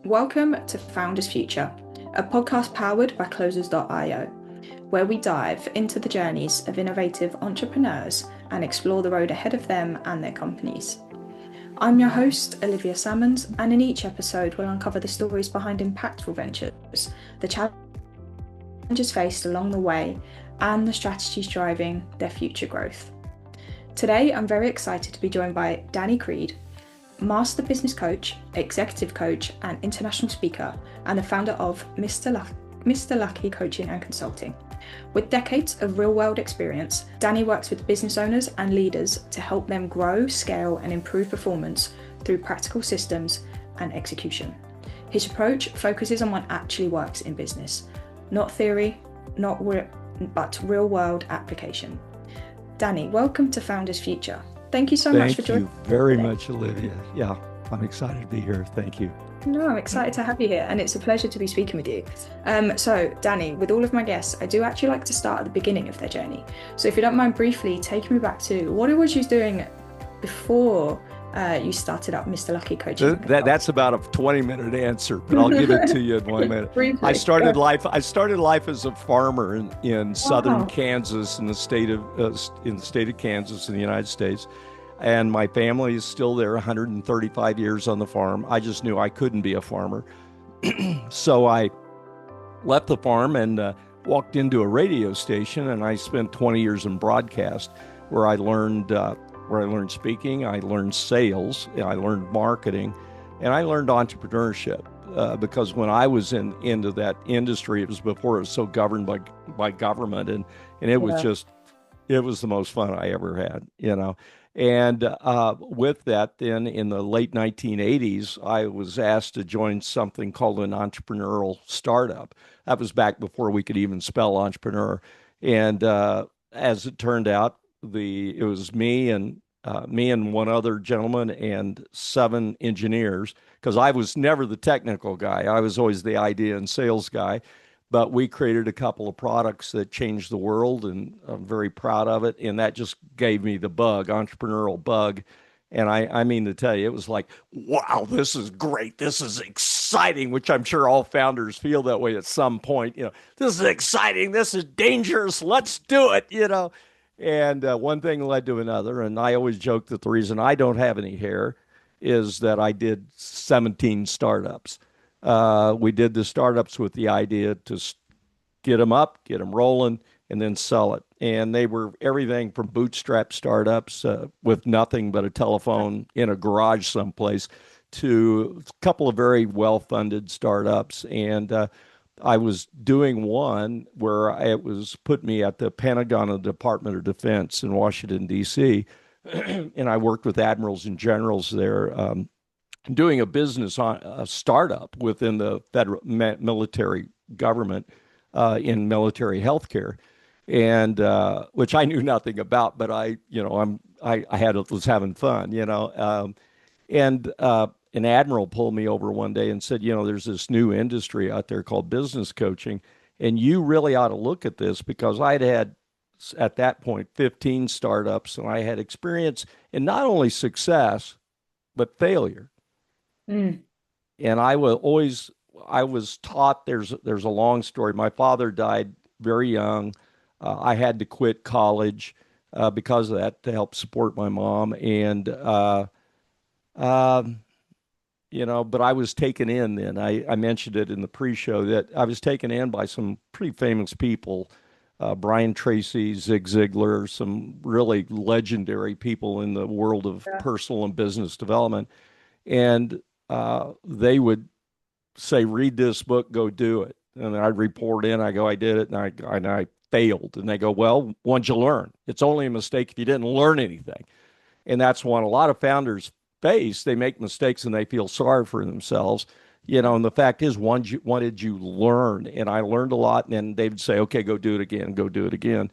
Welcome to Founders Future, a podcast powered by Closers.io, where we dive into the journeys of innovative entrepreneurs and explore the road ahead of them and their companies. I'm your host, Olivia Salmons, and in each episode we'll uncover the stories behind impactful ventures, the challenges faced along the way, and the strategies driving their future growth. Today, I'm very excited to be joined by Danny Creed, Master Business Coach, Executive Coach, and International Speaker, and the founder of Mr. Lucky Coaching and Consulting. With decades of real-world experience, Danny works with business owners and leaders to help them grow, scale, and improve performance through practical systems and execution. His approach focuses on what actually works in business, not theory, but real-world application. Danny, welcome to Founders Future. Thank you so much for joining. Thank you very much, Olivia. Yeah, I'm excited to be here. Thank you. No, I'm excited to have you here, and it's a pleasure to be speaking with you. So, Danny, with all of my guests, I do actually like to start at the beginning of their journey. So if you don't mind briefly taking me back to what it was you was doing before you started up Mr. Lucky Coaching. That's about a 20-minute answer, but I'll give it to you in 1 minute. Briefly. I started life as a farmer in southern Kansas, in the state of Kansas in the United States. And my family is still there, 135 years on the farm. I just knew I couldn't be a farmer. So I left the farm and walked into a radio station, and I spent 20 years in broadcast where I learned speaking, I learned sales, I learned marketing, and I learned entrepreneurship. Because when I was into that industry, it was before it was so governed by government, and it was it was the most fun I ever had, you know. And with that, then in the late 1980s, I was asked to join something called an entrepreneurial startup. That was back before we could even spell entrepreneur. And as it turned out, it was me and one other gentleman and 7 engineers, because I was never the technical guy. I was always the idea and sales guy. But we created a couple of products that changed the world, and I'm very proud of it. And that just gave me the entrepreneurial bug. And I mean to tell you, it was like, wow, this is great. This is exciting, which I'm sure all founders feel that way at some point. You know, this is exciting. This is dangerous. Let's do it, you know. And one thing led to another. And I always joke that the reason I don't have any hair is that I did 17 startups. We did the startups with the idea to get them up, get them rolling, and then sell it. And they were everything from bootstrap startups with nothing but a telephone in a garage someplace to a couple of very well-funded startups. And I was doing one where it was put me at the Pentagon of the Department of Defense in Washington, D.C., and I worked with admirals and generals there, doing a business on a startup within the federal military government in military healthcare, and which I knew nothing about, but I was having fun, you know, and an admiral pulled me over one day and said, you know, there's this new industry out there called business coaching, and you really ought to look at this, because I'd had at that point 15 startups, and I had experience in not only success but failure. And I was taught, there's a long story. My father died very young. I had to quit college because of that to help support my mom. And, you know, but I was taken in then. I mentioned it in the pre-show that I was taken in by some pretty famous people, Brian Tracy, Ziglar, some really legendary people in the world of personal and business development. And they would say, read this book, go do it. And I'd report in, I go, I did it, and I failed. And they go, well, what'd you learn? It's only a mistake if you didn't learn anything. And that's one a lot of founders face. They make mistakes and they feel sorry for themselves. You know, and the fact is, what did you learn? And I learned a lot, and then they'd say, okay, go do it again, go do it again.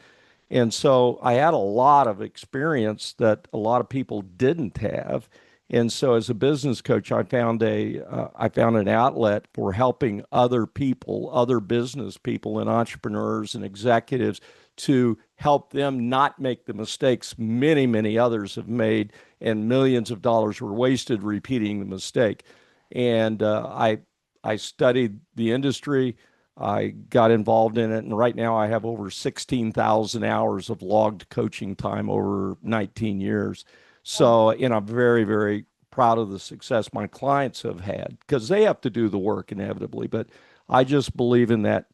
And so I had a lot of experience that a lot of people didn't have. And so as a business coach, I found an outlet for helping other people, other business people and entrepreneurs and executives, to help them not make the mistakes many, many others have made, and millions of dollars were wasted repeating the mistake. And I I studied the industry. I got involved in it, and right now I have over 16,000 hours of logged coaching time over 19 years. So, I'm very, very proud of the success my clients have had because they have to do the work inevitably. But I just believe in that,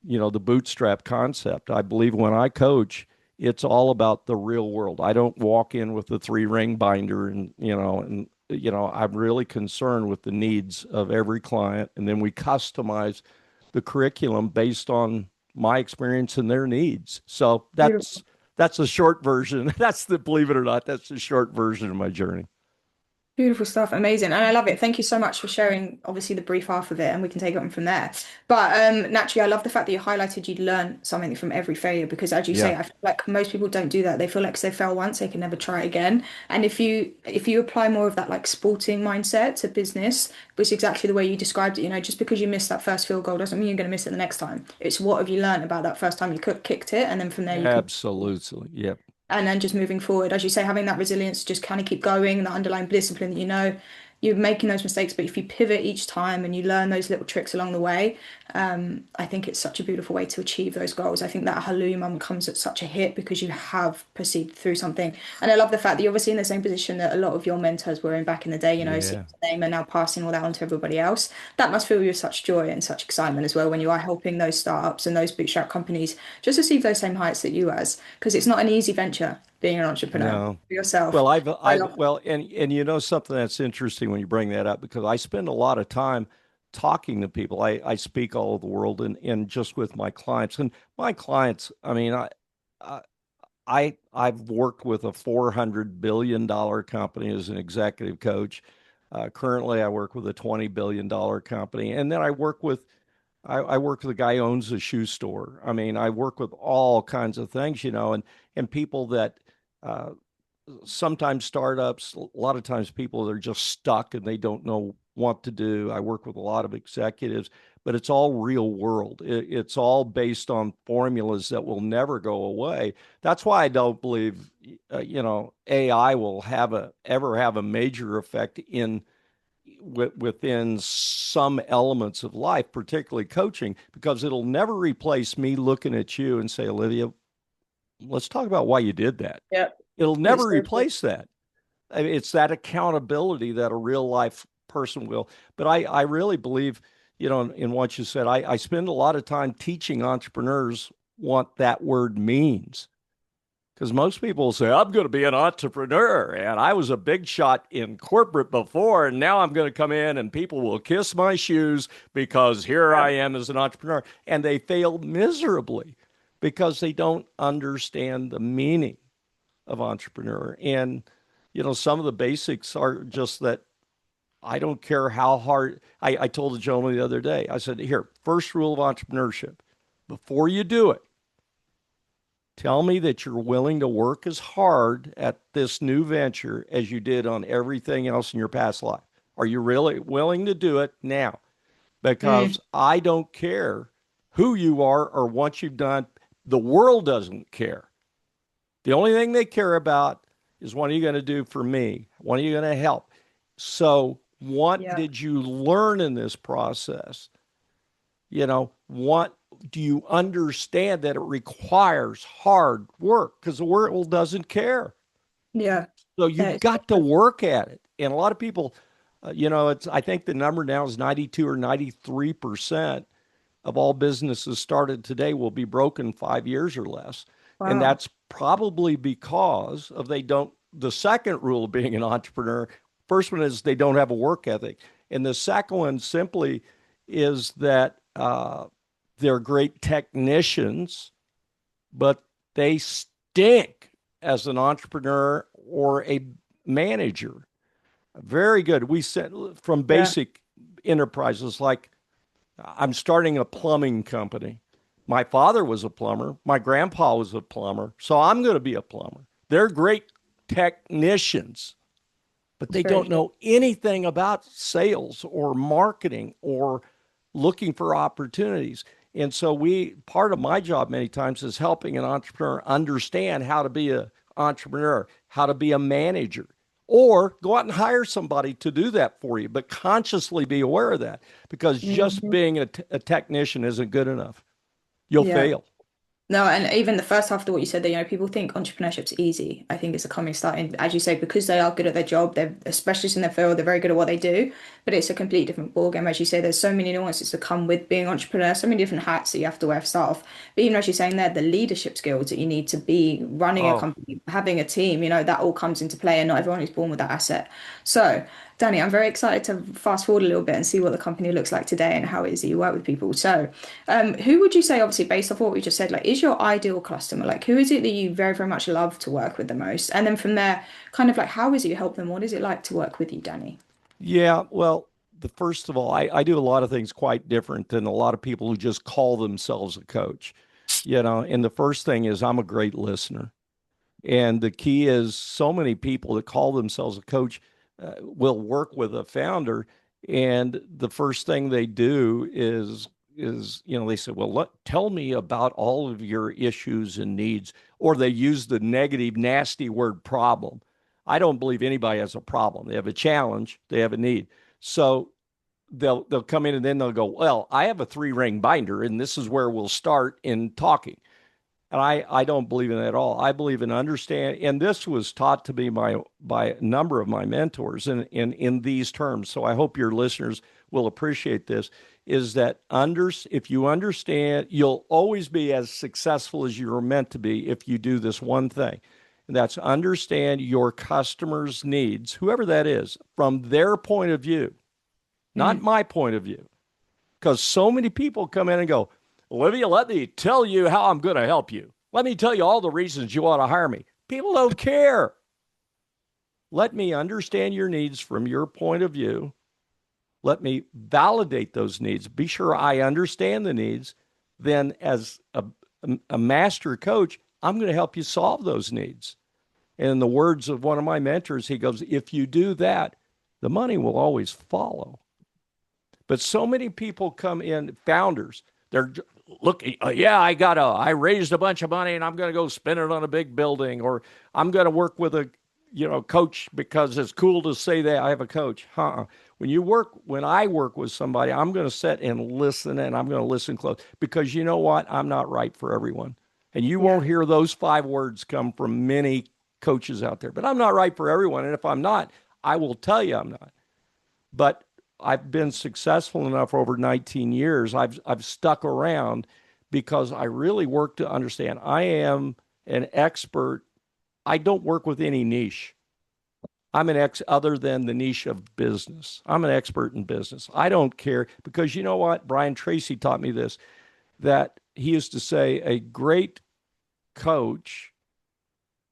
the bootstrap concept. I believe when I coach, it's all about the real world. I don't walk in with a three-ring binder I'm really concerned with the needs of every client. And then we customize the curriculum based on my experience and their needs. So Beautiful. that's a short version. Believe it or not, that's the short version of my journey. Beautiful stuff, amazing, and I love it. Thank you so much for sharing, obviously, the brief half of it, and we can take it on from there. But naturally, I love the fact that you highlighted you'd learn something from every failure because, as you Yeah. say, I feel like most people don't do that. They feel like 'cause they fail once, they can never try again. And if you apply more of that like sporting mindset to business, which is exactly the way you described it, just because you missed that first field goal doesn't mean you're going to miss it the next time. It's what have you learned about that first time you kicked it, and then from there you can Absolutely. Yep. and then just moving forward, as you say, having that resilience to just kind of keep going and that underlying discipline that you're making those mistakes, but if you pivot each time and you learn those little tricks along the way, I think it's such a beautiful way to achieve those goals. I think that Halloumi comes at such a hit because you have perceived through something. And I love the fact that you're obviously in the same position that a lot of your mentors were in back in the day, seeing Yeah. the name and now passing all that on to everybody else. That must fill you with such joy and such excitement as well when you are helping those startups and those bootstrap companies just achieve those same heights that you as, because it's not an easy venture being an entrepreneur No. for yourself. Well, I love well, and something that's interesting when you bring that up because I spend a lot of time talking to people. I speak all over the world and just with my clients and my clients. I mean, I I've worked with a $400 billion company as an executive coach. Currently, I work with a $20 billion company, and then I work with a guy who owns a shoe store. I mean, I work with all kinds of things, and people that uh, sometimes startups, a lot of times people that are just stuck and they don't know what to do. I work with a lot of executives, but it's all real world. It's all based on formulas that will never go away. That's why I don't believe, AI will ever have a major effect within some elements of life, particularly coaching, because it'll never replace me looking at you and say, Olivia, let's talk about why you did that. yeah. It'll It's never so true. replace that. I mean, it's that accountability that a real life person will. But I really believe, in what you said. I spend a lot of time teaching entrepreneurs what that word means. Because most people say, I'm going to be an entrepreneur. And I was a big shot in corporate before. And now I'm going to come in and people will kiss my shoes because here Yeah. I am as an entrepreneur. And they fail miserably because they don't understand the meaning of entrepreneur. And, some of the basics are just that I don't care how hard. I told a gentleman the other day, I said, here, first rule of entrepreneurship before you do it, tell me that you're willing to work as hard at this new venture as you did on everything else in your past life. Are you really willing to do it now? Mm, Because I don't care who you are or what you've done. The world doesn't care. The only thing they care about is what are you going to do for me? What are you going to help? So, what yeah. did you learn in this process? What do you understand that it requires hard work? Because the world doesn't care. Yeah. So That you've is so got to true. work at it. And a lot of people, I think the number now is 92 or 93% of all businesses started today will be broken 5 years or less. And Wow. that's probably because of the second rule of being an entrepreneur, first one is they don't have a work ethic. And the second one simply is that they're great technicians, but they stink as an entrepreneur or a manager. Very good. We said from Yeah. basic enterprises like I'm starting a plumbing company. My father was a plumber. My grandpa was a plumber. So I'm going to be a plumber. They're great technicians, but It's they very don't true. know anything about sales or marketing or looking for opportunities. And so part of my job many times is helping an entrepreneur understand how to be an entrepreneur, how to be a manager, Or go out and hire somebody to do that for you, but consciously be aware of that because just Hmm. being a technician isn't good enough. You'll Yeah. fail. No, and even the first half of what you said, that people think entrepreneurship's easy. I think it's a coming starting, as you say, because they are good at their job. They're specialists in their field. They're very good at what they do. But it's a completely different ballgame, as you say. There's so many nuances that come with being entrepreneur. So many different hats that you have to wear for start off. But even as you're saying there, the leadership skills that you need to be running a Oh, company, having a team, that all comes into play, and not everyone is born with that asset. So, Danny, I'm very excited to fast forward a little bit and see what the company looks like today and how it is that you work with people. So. Who would you say, obviously, based off what we just said, like, is your ideal customer? Like, who is it that you very, very much love to work with the most? And then from there, kind of like, how is it you help them? What is it like to work with you, Danny? yeah. Well, the first of all, I do a lot of things quite different than a lot of people who just call themselves a coach. And the first thing is I'm a great listener. And the key is so many people that call themselves a coach will work with a founder, and the first thing they do is they say, "Well, tell me about all of your issues and needs," or they use the negative, nasty word problem. I don't believe anybody has a problem. They have a challenge. They have a need. So they'll come in and then they'll go, "Well, I have a three-ring binder, and this is where we'll start in talking." And I don't believe in that at all. I believe in understand, and this was taught to me by a number of my mentors in these terms. So I hope your listeners will appreciate this. Is that if you understand, you'll always be as successful as you're meant to be if you do this one thing. And that's understand your customer's needs, whoever that is, from their point of view, not Mm, my point of view. Because so many people come in and go, Olivia, let me tell you how I'm going to help you. Let me tell you all the reasons you ought to hire me. People don't care. Let me understand your needs from your point of view. Let me validate those needs. Be sure I understand the needs. Then, as a master coach, I'm going to help you solve those needs. And in the words of one of my mentors, he goes, if you do that, the money will always follow. But so many people come in, founders, they're look, yeah, I raised a bunch of money and I'm going to go spend it on a big building, or I'm going to work with a, coach because it's cool to say that I have a coach. When I work with somebody, I'm going to sit and listen, and I'm going to listen close, because you know what? I'm not right for everyone. And you yeah. won't hear those 5 words come from many coaches out there, but I'm not right for everyone. And if I'm not, I will tell you I'm not. But I've been successful enough over 19 years. I've stuck around because I really work to understand. I am an expert. I don't work with any niche. I'm an other than the niche of business. I'm an expert in business. I don't care, because you know what? Brian Tracy taught me this, that he used to say a great coach,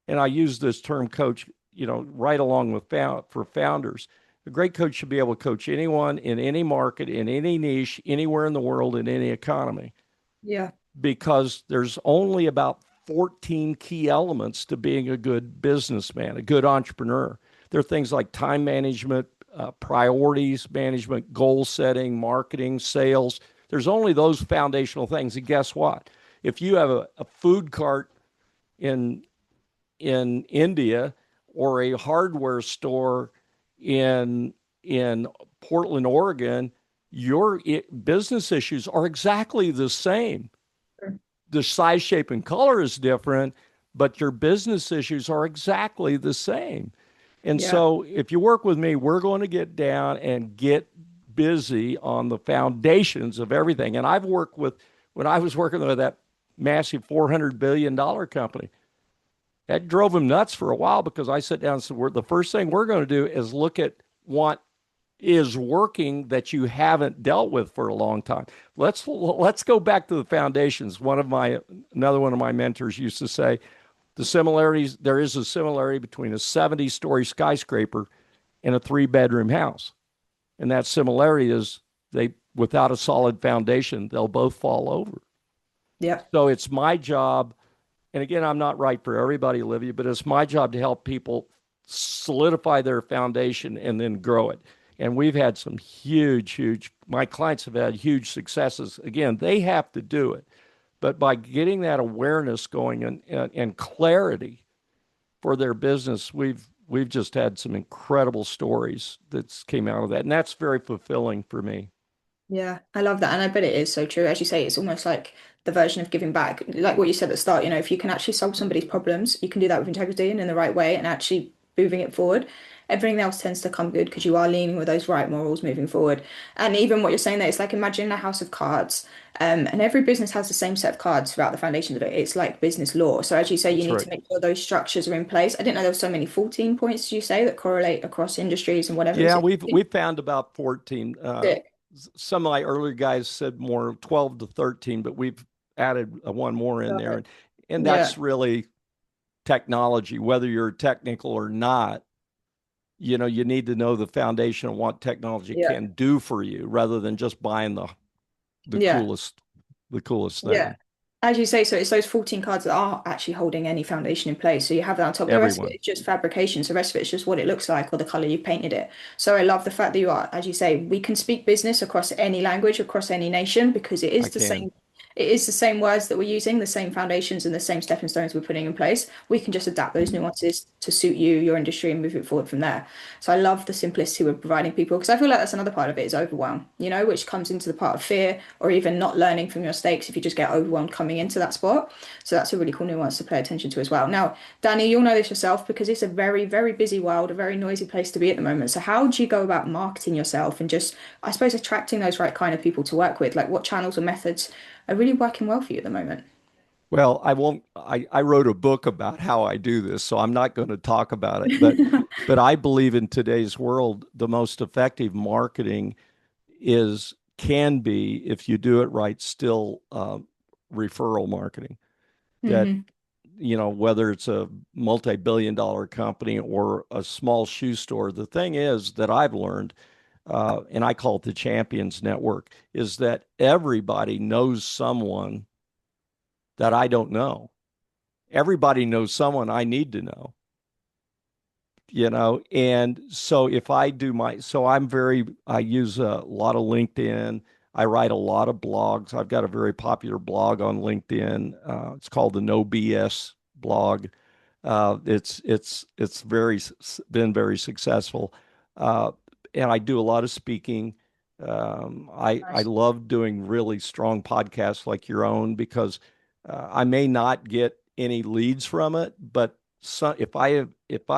and I use this term coach, right along with for founders. A great coach should be able to coach anyone in any market, in any niche, anywhere in the world, in any economy, Yeah. because there's only about 14 key elements to being a good businessman, a good entrepreneur. There are things like time management, priorities management, goal setting, marketing, sales. There's only those foundational things. And guess what? If you have a food cart in India, or a hardware store in Portland, Oregon, your business issues are exactly the same. Sure. The size, shape, and color is different, but your business issues are exactly the same. And Yeah. so, if you work with me, we're going to get down and get busy on the foundations of everything. And when I was working with that massive $400 billion company, that drove him nuts for a while, because I sat down and said, the first thing we're going to do is look at what is working that you haven't dealt with for a long time. Let's go back to the foundations. Another one of my mentors used to say, there is a similarity between a 70-story skyscraper and a 3-bedroom house. And that similarity is, without a solid foundation, they'll both fall over. Yeah. So it's my job, and again, I'm not right for everybody, Olivia, but it's my job to help people solidify their foundation and then grow it. And we've had some my clients have had huge successes. Again, they have to do it. But by getting that awareness going, and clarity for their business, we've just had some incredible stories that came out of that, and that's very fulfilling for me. Yeah, I love that. And I bet it is so true. As you say, it's almost like the version of giving back. Like what you said at the start, if you can actually solve somebody's problems, you can do that with integrity and in the right way and actually moving it forward. Everything else tends to come good because you are leaning with those right morals moving forward. And even what you're saying there, it's like imagine a house of cards. And every business has the same set of cards throughout the foundations of it. It's like business law. So as you say, you That's need right. to make sure those structures are in place. I didn't know there were so many 14 points, did you say, that correlate across industries and whatever. Is Yeah, it we've found about 14. sick? Some of my earlier guys said more 12 to 13, but we've added one more in there, and Yeah, that's really technology, whether you're technical or not. You need to know the foundation of what technology yeah, can do for you rather than just buying the yeah. coolest the coolest Yeah. thing. As you say, so it's those 14 cards that are actually holding any foundation in place. So you have that on top. The rest of it Everyone. is just fabrication. So the rest of it is just what it looks like or the color you painted it. So I love the fact that you are, as you say, we can speak business across any language, across any nation, because I can. it is the same words that we're using, the same foundations and the same stepping stones we're putting in place. We can just adapt those nuances to suit you, your industry, and move it forward from there. So I love the simplicity we're providing people because I feel like that's another part of it is overwhelm, which comes into the part of fear or even not learning from your mistakes if you just get overwhelmed coming into that spot. So that's a really cool nuance to pay attention to as well. Now, Danny, you'll know this yourself because it's a very, very busy world, a very noisy place to be at the moment. So how do you go about marketing yourself and just, I suppose, attracting those right kind of people to work with? Like what channels or methods are really working well for you at the moment? Well, I won't I wrote a book about how I do this, so I'm not going to talk about it, but I believe in today's world the most effective marketing is can be, if you do it right, still referral marketing. That Hmm. whether it's a multi-billion-dollar company or a small shoe store, the thing is that I've learned, and I call it the Champions Network, is that everybody knows someone that I don't know. Everybody knows someone I need to know. And so if I do I use a lot of LinkedIn. I write a lot of blogs. I've got a very popular blog on LinkedIn. It's called the No BS blog. It's been very successful. uh, and I do a lot of speaking. I Nice. love doing really strong podcasts like your own because I may not get any leads from it, but if I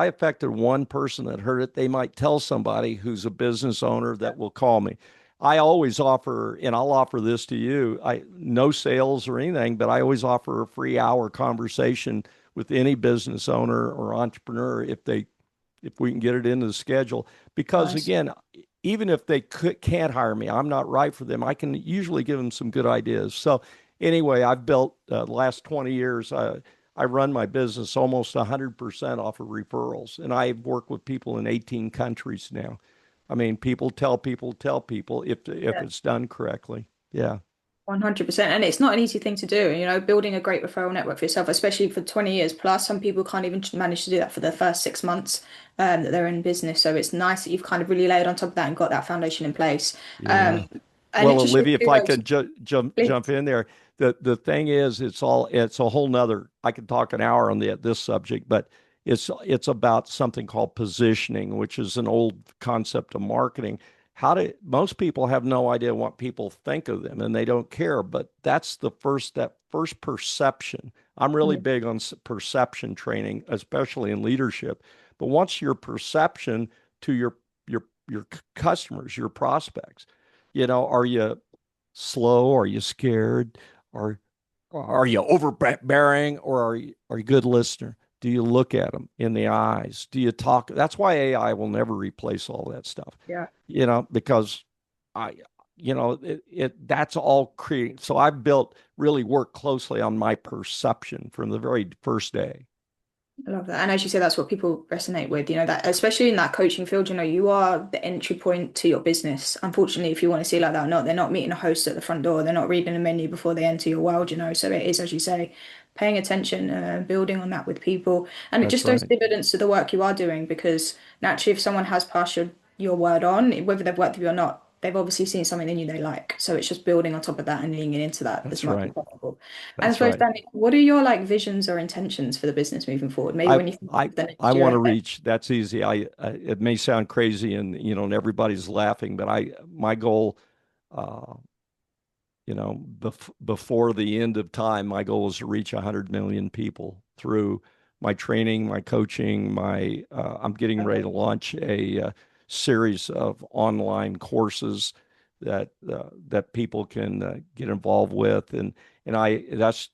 affected one person that heard it, they might tell somebody who's a business owner that will call me. I always offer, and I'll offer this to you. I no sales or anything, but I always offer a free hour conversation with any business owner or entrepreneur if we can get it into the schedule. Because Nice. again, even if can't hire me, I'm not right for them. I can usually give them some good ideas. So anyway, I've built the last 20 years. I run my business almost 100% off of referrals, and I work with people in 18 countries now. I mean, people tell people if Yeah. it's done correctly. Yeah, 100%. And it's not an easy thing to do, building a great referral network for yourself, especially for 20 years plus. Some people can't even manage to do that for the first 6 months that they're in business. So it's nice that you've kind of really layered on top of that and got that foundation in place. yeah. Um, and it Well, just shows Olivia, if you I those can jump please. in there, the thing is, it's a whole nother. I could talk an hour on this subject, but it's about something called positioning, which is an old concept of marketing. Most people have no idea what people think of them, and they don't care. But that's the first step, first perception. I'm really Yeah. big on perception training, especially in leadership. But once your perception to your customers, your prospects, are you slow? Are you scared? Or are you overbearing? Or are you a good listener? Do you look at them in the eyes? Do you talk? That's why AI will never replace all that stuff, Yeah. because I, that's all creating. So I've really worked closely on my perception from the very first day. I love that. And as you say, that's what people resonate with, that especially in that coaching field, you are the entry point to your business. Unfortunately, if you want to see it like that or not, they're not meeting a host at the front door. They're not reading a menu before they enter your world. So it is, as you say, paying attention, building on that with people. And it That's just shows right. dividends to the work you are doing because naturally, if someone has passed your word on, whether they've worked with you or not, they've obviously seen something in you they like. So it's just building on top of that and leaning into that as That's much as right. possible. And I That's suppose, right. Danny, what are your like visions or intentions for the business moving forward? Maybe I when you think I of the I next year want to ahead. reach. That's easy. It may sound crazy, and and everybody's laughing, but my goal, uh, before the end of time, my goal is to reach 100 million people through my training, my coaching, I'm getting ready to launch a series of online courses that people can get involved with, and I that's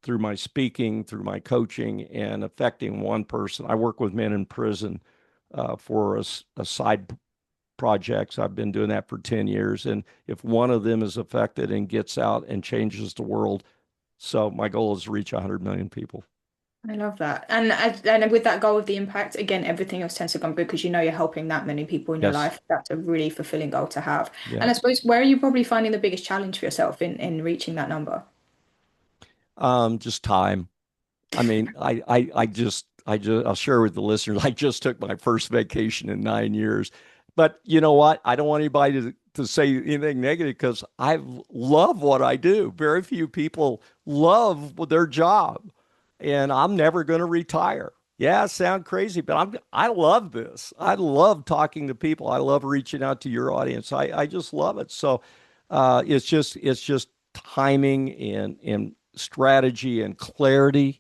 through my speaking, through my coaching, and affecting one person. I work with men in prison for a side projects. I've been doing that for 10 years. And if one of them is affected and gets out and changes the world, so my goal is to reach 100 million people. I love that. And with that goal of the impact, again, everything else tends to come good because you know you're helping that many people in your Yes. life. That's a really fulfilling goal to have. Yeah. And I suppose where are you probably finding the biggest challenge for yourself in reaching that number? Just time. I mean, I'll share with the listeners. I just took my first vacation in 9 years, but you know what? I don't want anybody to say anything negative because I love what I do. Very few people love their job, and I'm never going to retire. Yeah, I sound crazy, but I love this. I love talking to people. I love reaching out to your audience. I just love it. So, it's just timing and strategy and clarity,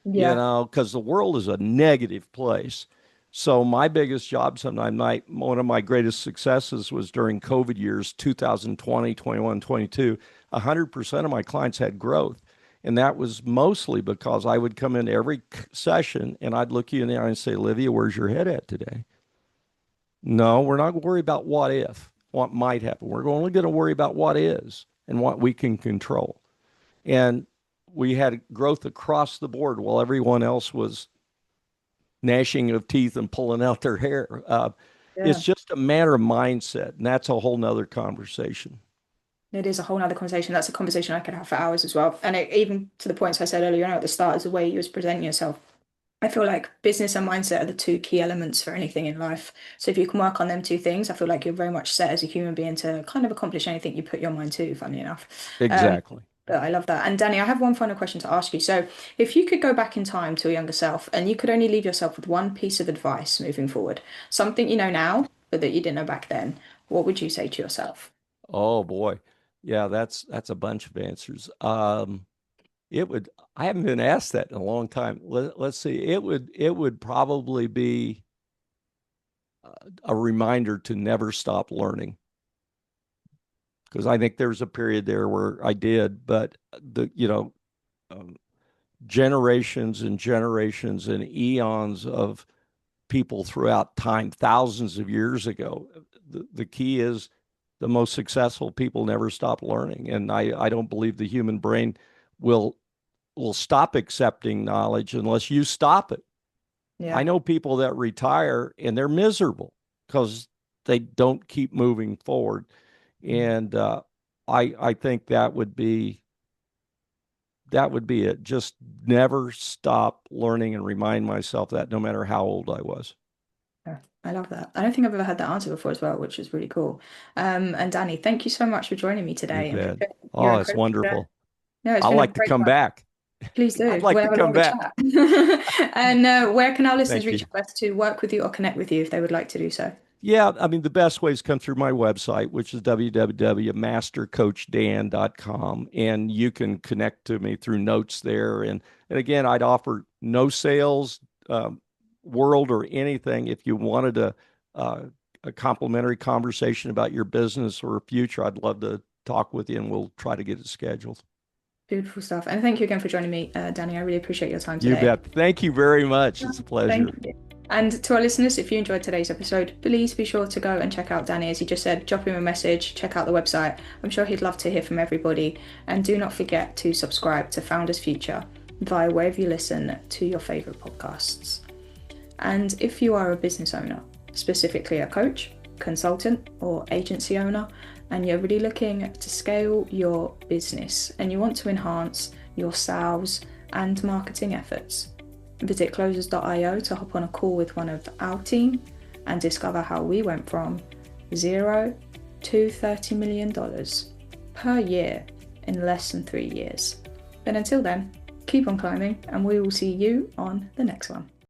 Yeah. because the world is a negative place. So my biggest job sometime, one of my greatest successes was during COVID years, 2020, 21, 22. 100% of my clients had growth. And that was mostly because I would come in every session and I'd look you in the eye and say, Olivia, where's your head at today? No, we're not going to worry about what if, what might happen. We're only going to worry about what is and what we can control. And we had growth across the board while everyone else was gnashing of teeth and pulling out their hair. It's Yeah. just a matter of mindset, and that's a whole nother conversation. It is a whole nother conversation. That's a conversation I could have for hours as well. And even to the points I said earlier at the start, is the way you was presenting yourself. I feel like business and mindset are the two key elements for anything in life. So if you can work on them two things, I feel like you're very much set as a human being to kind of accomplish anything you put your mind to, funny enough. Um, Exactly. but I love that. And Danny, I have one final question to ask you. So if you could go back in time to your younger self and you could only leave yourself with one piece of advice moving forward, something you know now, but that you didn't know back then, what would you say to yourself? Oh boy. Yeah, that's a bunch of answers. It would I haven't been asked that in a long time. Let's see. It would probably be a reminder to never stop learning, because I think there's a period there where I did, but um, generations and generations and eons of people throughout time, thousands of years ago. The key is the most successful people never stop learning. And I don't believe the human brain will will stop accepting knowledge unless you stop it. I Yeah. know people that retire and they're miserable because they don't keep moving forward. And I think that would be it. Just never stop learning and remind myself that no matter how old I was. Yeah, I love that. I don't think I've ever had that answer before as well, which is really cool. And Danny, thank you so much for joining me You today and for bet. your Oh, it's incredible share. wonderful. No, it's I been a like to great come time. back. Please I'd do. like We'll to have a come longer back. chat. And where can our listeners Thank reach you. out best to work with you or connect with you if they would like to do so? Yeah, I mean, the best ways come through my website, which is www.mastercoachdan.com. And you can connect to me through notes there. And again, I'd offer no sales, world or anything. If you wanted uh, a complimentary conversation about your business or future, I'd love to talk with you and we'll try to get it scheduled. Beautiful stuff. And thank you again for joining me, Danny. I really appreciate your time You today. bet. Thank you very much. It's a Thank pleasure. you. And to our listeners, if you enjoyed today's episode, please be sure to go and check out Danny. As he just said, drop him a message, check out the website. I'm sure he'd love to hear from everybody. And do not forget to subscribe to Founders Future via wherever you listen to your favorite podcasts. And if you are a business owner, specifically a coach, consultant, or agency owner, and you're really looking to scale your business and you want to enhance your sales and marketing efforts, visit closers.io to hop on a call with one of our team and discover how we went from 0 to $30 million per year in less than 3 years. But until then, keep on climbing, and we will see you on the next one.